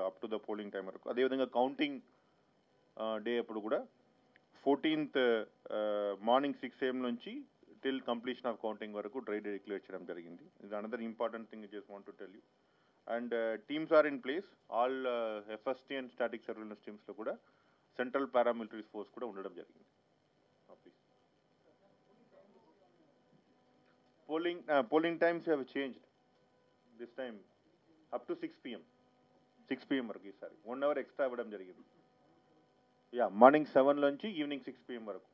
Up to the polling time వరకు. అదేవిధంగా counting day అప్పుడు కూడా 14th మార్నింగ్ 6 AM నుంచి టిల్ కంప్లీషన్ ఆఫ్ కౌంటింగ్ వరకు డ్రై డే డిక్లేర్ చేయడం జరిగింది. ఇది another important thing just want to tell you. And teams are in place. All FST and static surveillance టీమ్స్లో కూడా సెంట్రల్ పారామిలిటరీ ఫోర్స్ కూడా ఉండడం జరిగింది. Polling times have changed this time up to 6 PM. 6 PM వరకు ఈసారి 1 hour extra ఇవ్వడం జరిగింది. Yeah, morning 7 నుంచి ఈవినింగ్ 6 PM వరకు.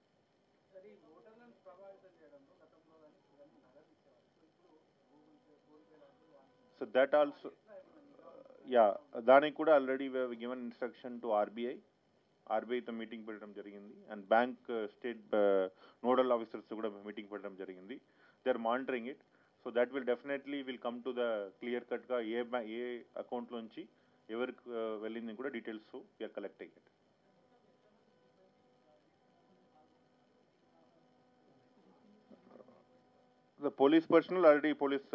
సో దట్ ఆల్సో యా, దానికి కూడా already we have given instruction to ఆర్బీఐతో మీటింగ్ పెట్టడం జరిగింది. And bank state nodal officers కూడా మీటింగ్ పెట్టడం జరిగింది. They are monitoring it. So that will definitely come to the clear కట్గా ఏ అకౌంట్లోంచి ఎవరికి వెళ్ళింది కూడా details we're collecting it. The police personnel already police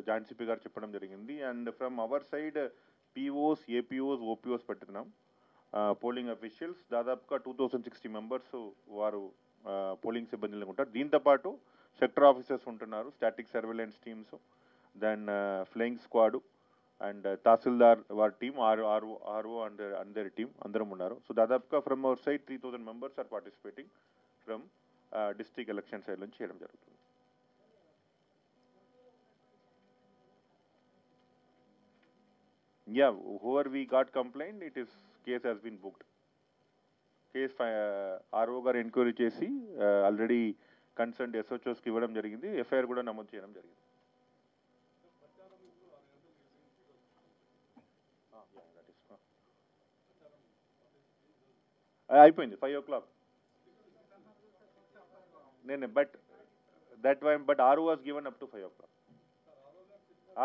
joint CP గారు చెప్పడం జరిగింది. And from our side POs, APOs, OPOs పెట్టున్నాం. పోలింగ్ అఫీషియల్స్ దాదాపుగా 2060 మెంబర్స్ వారు పోలింగ్ సిబ్బందిలో ఉంటారు. దీంతోపాటు సెక్టర్ ఆఫీసర్స్ ఉంటున్నారు, static surveillance teams, then flying squad and tahsildar వారి టీమ్, ఆర్ఓ అండ్ అందరి టీమ్ అందరం ఉన్నారు. సో దాదాపుగా from our side 3000 members are participating from district election side నుంచి చేయడం జరుగుతుంది. Yeah, whoever we got complaint, case has been booked. Case RO గారు enquiry చేసి ఆల్రెడీ కన్సర్న్ SHOస్కి ఇవ్వడం జరిగింది. FIR కూడా నమోదు చేయడం జరిగింది. అయిపోయింది 5 o'clock. But RO was given up to 5 o'clock.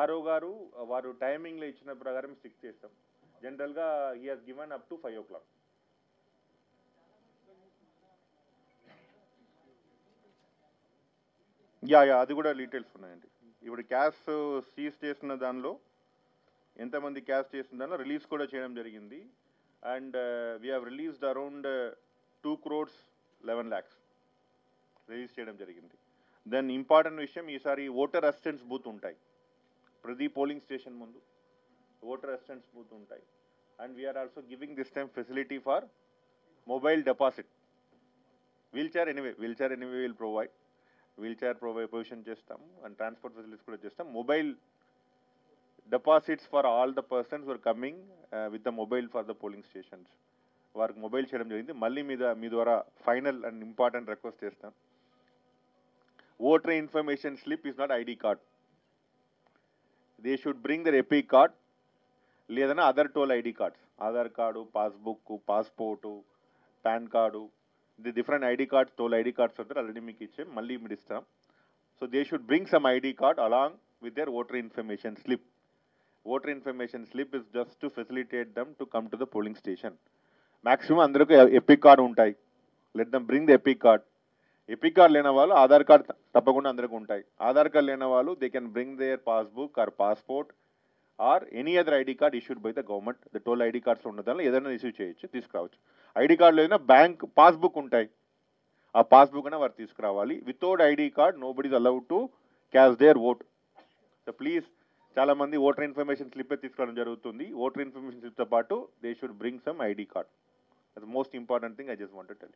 RO గారు వారు టైమింగ్లో ఇచ్చిన ప్రకారం స్టిక్ చేస్తాం. జనరల్గా he has given up to 5 o'clock. Yeah, అది కూడా డీటెయిల్స్ ఉన్నాయండి. ఇప్పుడు క్యాష్ సీజ్ చేసిన దానిలో ఎంతమంది క్యాష్ చేసిన దానిలో రిలీజ్ కూడా చేయడం జరిగింది. And we have released around 2 crores 11 lakhs release చేయడం జరిగింది. దెన్ ఇంపార్టెంట్ విషయం, ఈసారి ఓటర్ అసిస్టెన్స్ బూత్ ఉంటాయి ప్రతి పోలింగ్ స్టేషన్ ముందు. ఓటర్ అసిస్టెన్స్ బూత్ ఉంటాయి. And we're also giving this time facility for mobile deposit. Wheelchair anyway will provide. Wheelchair provision చేస్తాం. And transport facilities కూడా చేస్తాం. Mobile deposits for all the persons were coming with the mobile for the polling stations. వారికి mobile చేయడం జరిగింది. మళ్ళీ మీ ద్వారా final and important request చేస్తాం. Voter information slip is not ID card. They should bring their EPIC card లేదన్నా other toll ID cards. Aadhaar card, passbook, passport, PAN card, the different ID cards, toll ID cards ఉంటారు. Already మీకు ఇచ్చాం, మళ్ళీ మీరు ఇస్తాం. So they should bring some ID card along with their voter information slip. Voter information slip is just to facilitate them to come to the polling station. Maximum అందరికీ EPIC card ఉంటాయి. Let them bring the EPIC card. EPIC card లేని వాళ్ళు Aadhaar card తప్పకుండా అందరికీ ఉంటాయి. Aadhaar card లేని వాళ్ళు they can bring their passbook or passport or any other ID card issued by the government. The toll ID cards ఉన్న దానిలో ఏదైనా ఇష్యూ చేయొచ్చు, తీసుకురావచ్చు. ID card లేదన్నా బ్యాంక్ పాస్బుక్ ఉంటాయి, ఆ పాస్బుక్ అయినా వారు తీసుకురావాలి. Without ID card nobody is allowed to cast their vote. So please, చాలా మంది ఓటర్ ఇన్ఫర్మేషన్ స్లిప్ తీసుకురావడం జరుగుతుంది. ఓటర్ ఇన్ఫర్మేషన్ స్లిప్తో పాటు they should bring some ID card. That's most important thing. I just want to tell.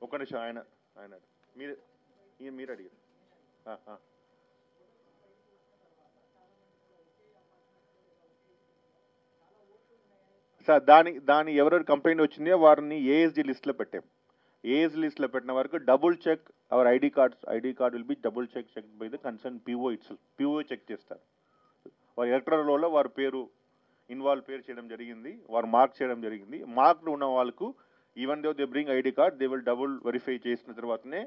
ఒక్క నిమిషం, ఆయన మీరు అడిగారు. సార్ దాని ఎవరెవరు కంప్లైంట్ వచ్చిందో వారిని ASD లిస్ట్లో పెట్టాం. ASD లిస్ట్లో పెట్టిన వరకు double check our ID card will be double check by the concern PO itself. PO check చేస్తారు. వారి ఎలక్టరల్ రోల్లో వారి పేరు పేరు చేయడం జరిగింది, వారు మార్క్ చేయడం జరిగింది. మార్క్లు ఉన్న వాళ్ళకు even though they bring ID card they will double verify చేసిన తర్వాతనే